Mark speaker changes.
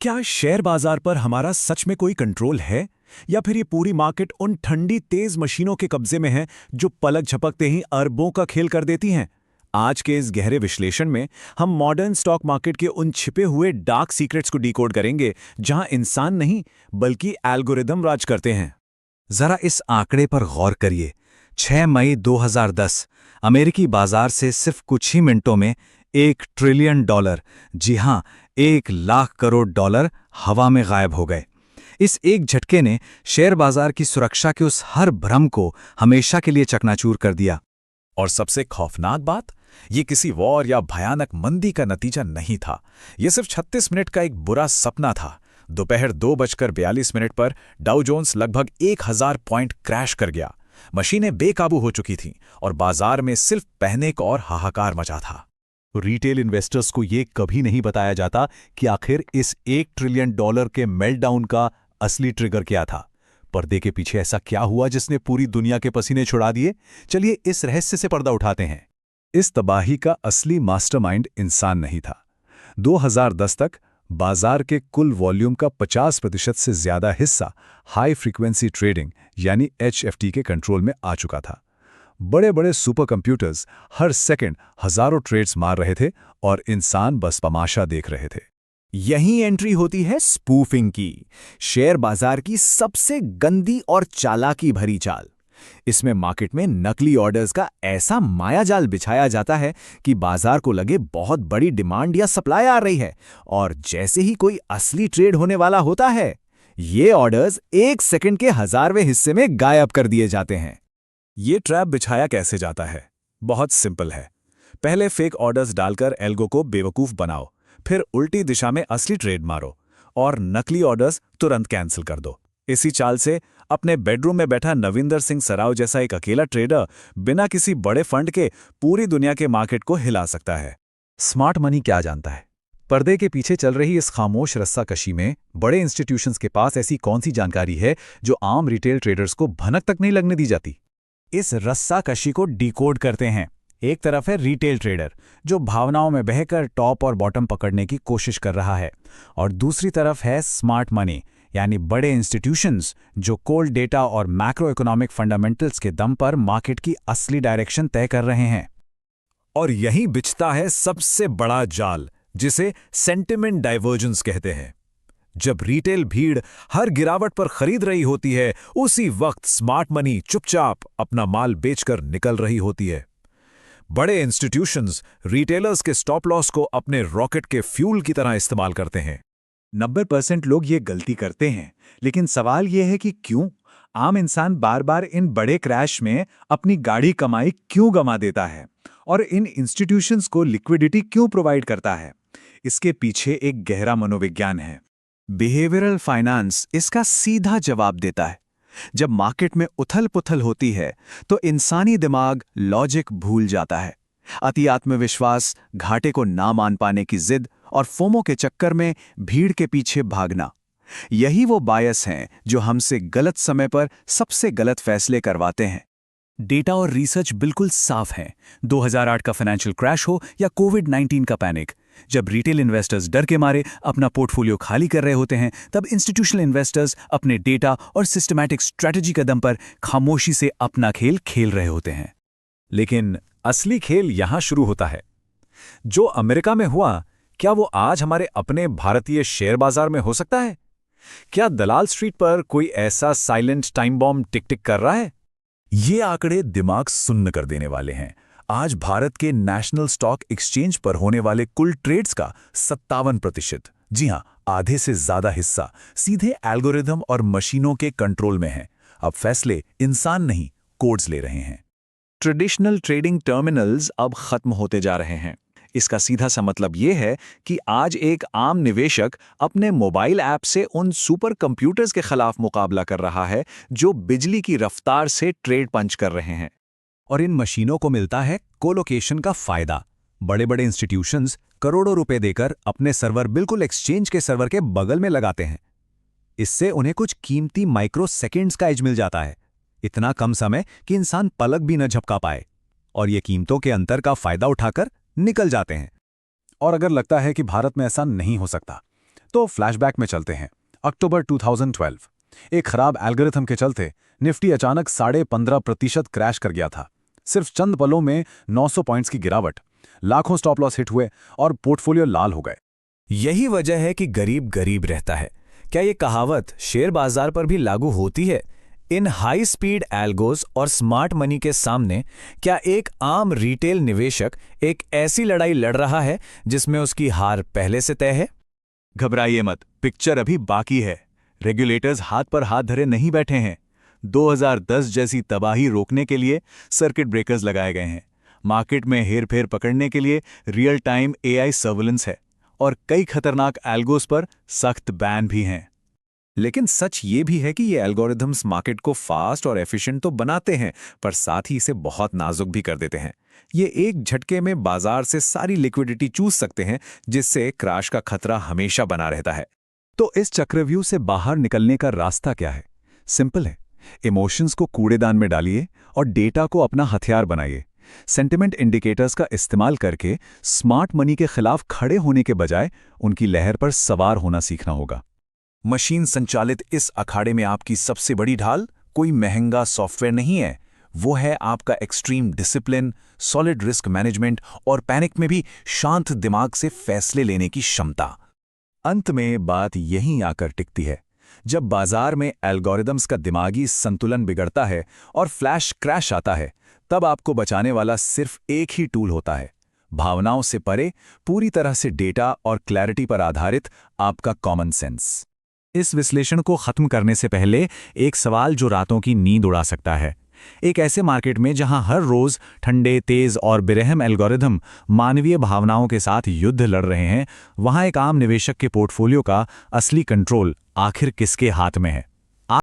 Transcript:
Speaker 1: क्या शेयर बाजार पर हमारा सच में कोई कंट्रोल है, या फिर ये पूरी मार्केट उन ठंडी तेज मशीनों के कब्जे में है जो पलक झपकते ही अरबों का खेल कर देती हैं? आज के इस गहरे विश्लेषण में हम मॉडर्न स्टॉक मार्केट के उन छिपे हुए डार्क सीक्रेट्स को डिकोड करेंगे जहां इंसान नहीं बल्कि एल्गोरिदम राज करते हैं।
Speaker 2: जरा इस आंकड़े पर गौर करिए। 6 मई 2010 अमेरिकी बाजार से सिर्फ कुछ ही मिनटों में $1 ट्रिलियन, जी हां, $1,00,000 हवा में गायब हो गए। इस एक झटके ने शेयर बाजार की सुरक्षा के उस हर भ्रम को हमेशा के लिए चकनाचूर कर दिया।
Speaker 3: और सबसे खौफनाक बात, ये किसी वॉर या भयानक मंदी का नतीजा नहीं था। ये सिर्फ 36 मिनट का एक बुरा सपना था। दोपहर 2:42 पर डाउ जोन्स लगभग 1000 पॉइंट क्रैश कर गया। मशीनें बेकाबू हो चुकी थीं और बाजार में सिर्फ पैनिक और हाहाकार मचा था।
Speaker 1: रिटेल इन्वेस्टर्स को ये कभी नहीं बताया जाता कि आखिर इस $1 ट्रिलियन के मेल्टडाउन का असली ट्रिगर क्या था। पर्दे के पीछे ऐसा क्या हुआ जिसने पूरी दुनिया के पसीने छुड़ा दिए? चलिए इस रहस्य से पर्दा उठाते हैं। इस तबाही का असली मास्टरमाइंड इंसान नहीं था। 2010 तक बाजार के कुल वॉल्यूम का 50% से ज्यादा हिस्सा हाई फ्रीक्वेंसी ट्रेडिंग यानी HFT के कंट्रोल में आ चुका था। बड़े बड़े सुपर कंप्यूटर्स हर सेकंड हजारों ट्रेड्स मार रहे थे और इंसान बस तमाशा देख रहे थे।
Speaker 4: यही एंट्री होती है स्पूफिंग की, शेयर बाजार की सबसे गंदी और चालाकी भरी चाल। इसमें मार्केट में नकली ऑर्डर्स का ऐसा मायाजाल बिछाया जाता है कि बाजार को लगे बहुत बड़ी डिमांड या सप्लाई आ रही है, और जैसे ही कोई असली ट्रेड होने वाला होता है, ये ऑर्डर्स 1 सेकंड के 1000वें हिस्से में गायब कर दिए जाते हैं।
Speaker 1: ये ट्रैप बिछाया कैसे जाता है? बहुत सिंपल है। पहले फेक ऑर्डर्स डालकर एल्गो को बेवकूफ बनाओ, फिर उल्टी दिशा में असली ट्रेड मारो और नकली ऑर्डर्स तुरंत कैंसिल कर दो। इसी चाल से अपने बेडरूम में बैठा नविंदर सिंह सराव जैसा एक अकेला ट्रेडर बिना किसी बड़े फंड के पूरी दुनिया के मार्केट को हिला सकता है।
Speaker 2: स्मार्ट मनी क्या जानता है? पर्दे के पीछे चल रही इस खामोश रस्साकशी में बड़े इंस्टीट्यूशंस के पास ऐसी कौन सी जानकारी है जो आम रिटेल ट्रेडर्स को भनक तक नहीं लगने दी जाती?
Speaker 4: इस रस्साकशी को डिकोड करते हैं। एक तरफ है रिटेल ट्रेडर जो भावनाओं में बहकर टॉप और बॉटम पकड़ने की कोशिश कर रहा है, और दूसरी तरफ है स्मार्ट मनी यानी बड़े इंस्टीट्यूशंस जो कोल्ड डेटा और मैक्रो इकोनॉमिक फंडामेंटल्स के दम पर मार्केट की असली डायरेक्शन तय कर रहे हैं।
Speaker 1: और यहीं बिछता है सबसे बड़ा जाल, जिसे सेंटिमेंट डाइवर्जेंस कहते हैं। जब रिटेल भीड़ हर गिरावट पर खरीद रही होती है, उसी वक्त स्मार्ट मनी चुपचाप अपना माल बेचकर निकल रही होती है। बड़े इंस्टीट्यूशंस रिटेलर्स के स्टॉप लॉस को अपने रॉकेट के फ्यूल की तरह इस्तेमाल करते हैं।
Speaker 2: 90% लोग ये गलती करते हैं, लेकिन सवाल ये है कि क्यों? आम इंसान बार बार इन बड़े क्रैश में अपनी गाढ़ी कमाई क्यों गंवा देता है, और इन इंस्टीट्यूशंस को लिक्विडिटी क्यों प्रोवाइड करता है? इसके पीछे एक गहरा मनोविज्ञान है।
Speaker 4: बिहेवियरल फाइनेंस इसका सीधा जवाब देता है। जब मार्केट में उथल-पुथल होती है तो इंसानी दिमाग लॉजिक भूल जाता है। अति आत्मविश्वास, घाटे को ना मान पाने की जिद और फोमो के चक्कर में भीड़ के पीछे भागना, यही वो बायस हैं जो हमसे गलत समय पर सबसे गलत फैसले करवाते हैं। डेटा और रिसर्च बिल्कुल साफ है। 2008 का फाइनेंशियल क्रैश हो या कोविड-19 का पैनिक, जब रिटेल इन्वेस्टर्स डर के मारे अपना पोर्टफोलियो खाली कर रहे होते हैं, तब इंस्टीट्यूशनल इन्वेस्टर्स अपने डेटा और सिस्टमैटिक स्ट्रैटेजी के दम पर खामोशी से अपना खेल खेल रहे होते हैं।
Speaker 1: लेकिन असली खेल यहां शुरू होता है। जो अमेरिका में हुआ, क्या वो आज हमारे अपने भारतीय शेयर बाजार में हो सकता है? क्या दलाल स्ट्रीट पर कोई ऐसा साइलेंट टाइम बॉम्ब टिक टिक कर रहा है? ये आंकड़े दिमाग सुन्न कर देने वाले हैं। आज भारत के नेशनल स्टॉक एक्सचेंज पर होने वाले कुल ट्रेड्स का 57%, जी हां, आधे से ज्यादा हिस्सा सीधे एल्गोरिदम और मशीनों के कंट्रोल में है। अब फैसले इंसान नहीं, कोड्स ले रहे हैं।
Speaker 4: ट्रेडिशनल ट्रेडिंग टर्मिनल्स अब खत्म होते जा रहे हैं। इसका सीधा सा मतलब ये है कि आज एक आम निवेशक अपने मोबाइल ऐप से उन सुपर कंप्यूटर्स के खिलाफ मुकाबला कर रहा है जो बिजली की रफ्तार से ट्रेड पंच कर रहे हैं।
Speaker 2: और इन मशीनों को मिलता है कोलोकेशन का फायदा। बड़े बड़े इंस्टीट्यूशंस करोड़ों रुपए देकर अपने सर्वर बिल्कुल एक्सचेंज के सर्वर के बगल में लगाते हैं। इससे उन्हें कुछ कीमती माइक्रो सेकेंड्स का एज मिल जाता है, इतना कम समय कि इंसान पलक भी न झपका पाए, और ये कीमतों के अंतर का फायदा उठाकर निकल जाते हैं।
Speaker 1: और अगर लगता है कि भारत में ऐसा नहीं हो सकता,
Speaker 3: तो फ्लैशबैक में चलते हैं। अक्टूबर 2012 एक खराब एल्गोरिथम के चलते निफ्टी अचानक 15.5% क्रैश कर गया था। सिर्फ चंद पलों में 900 पॉइंट्स की गिरावट, लाखों स्टॉप लॉस हिट हुए और पोर्टफोलियो लाल हो गए।
Speaker 2: यही वजह है कि गरीब गरीब रहता है। क्या ये कहावत शेयर बाजार पर भी लागू होती है? इन हाई स्पीड एल्गोज और स्मार्ट मनी के सामने क्या एक आम रिटेल निवेशक एक ऐसी लड़ाई लड़ रहा है जिसमें उसकी हार पहले से तय है?
Speaker 1: घबराइए मत, पिक्चर अभी बाकी है। रेगुलेटर्स हाथ पर हाथ धरे नहीं बैठे हैं। 2010 जैसी तबाही रोकने के लिए सर्किट ब्रेकर्स लगाए गए हैं। मार्केट में हेरफेर पकड़ने के लिए रियल टाइम AI सर्विलेंस है और कई खतरनाक एल्गोस पर सख्त बैन भी हैं।
Speaker 4: लेकिन सच ये भी है कि ये एल्गोरिथम्स मार्केट को फास्ट और एफिशिएंट तो बनाते हैं, पर साथ ही इसे बहुत नाजुक भी कर देते हैं। ये एक झटके में बाजार से सारी लिक्विडिटी चूस सकते हैं, जिससे क्रैश का खतरा हमेशा बना रहता है।
Speaker 1: तो इस चक्रव्यूह से बाहर निकलने का रास्ता क्या है? सिंपल है। इमोशंस को कूड़ेदान में डालिए और डेटा को अपना हथियार बनाइए। सेंटिमेंट इंडिकेटर्स का इस्तेमाल करके स्मार्ट मनी के खिलाफ खड़े होने के बजाय उनकी लहर पर सवार होना सीखना होगा।
Speaker 3: मशीन संचालित इस अखाड़े में आपकी सबसे बड़ी ढाल कोई महंगा सॉफ्टवेयर नहीं है, वो है आपका extreme discipline, solid risk management और पैनिक में भी शांत दिमाग से फैसले लेने की क्षमता।
Speaker 1: अंत में बात यहीं आकर टिकती है। जब बाजार में एल्गोरिदम्स का दिमागी संतुलन बिगड़ता है और फ्लैश क्रैश आता है, तब आपको बचाने वाला सिर्फ एक ही टूल होता है, भावनाओं से परे, पूरी तरह से डेटा और क्लैरिटी पर आधारित आपका कॉमन सेंस।
Speaker 2: इस विश्लेषण को खत्म करने से पहले एक सवाल जो रातों की नींद उड़ा सकता है। एक ऐसे मार्केट में जहां हर रोज ठंडे, तेज और बेरहम एल्गोरिथम मानवीय भावनाओं के साथ युद्ध लड़ रहे हैं, वहां एक आम निवेशक के पोर्टफोलियो का असली कंट्रोल आखिर किसके हाथ में है?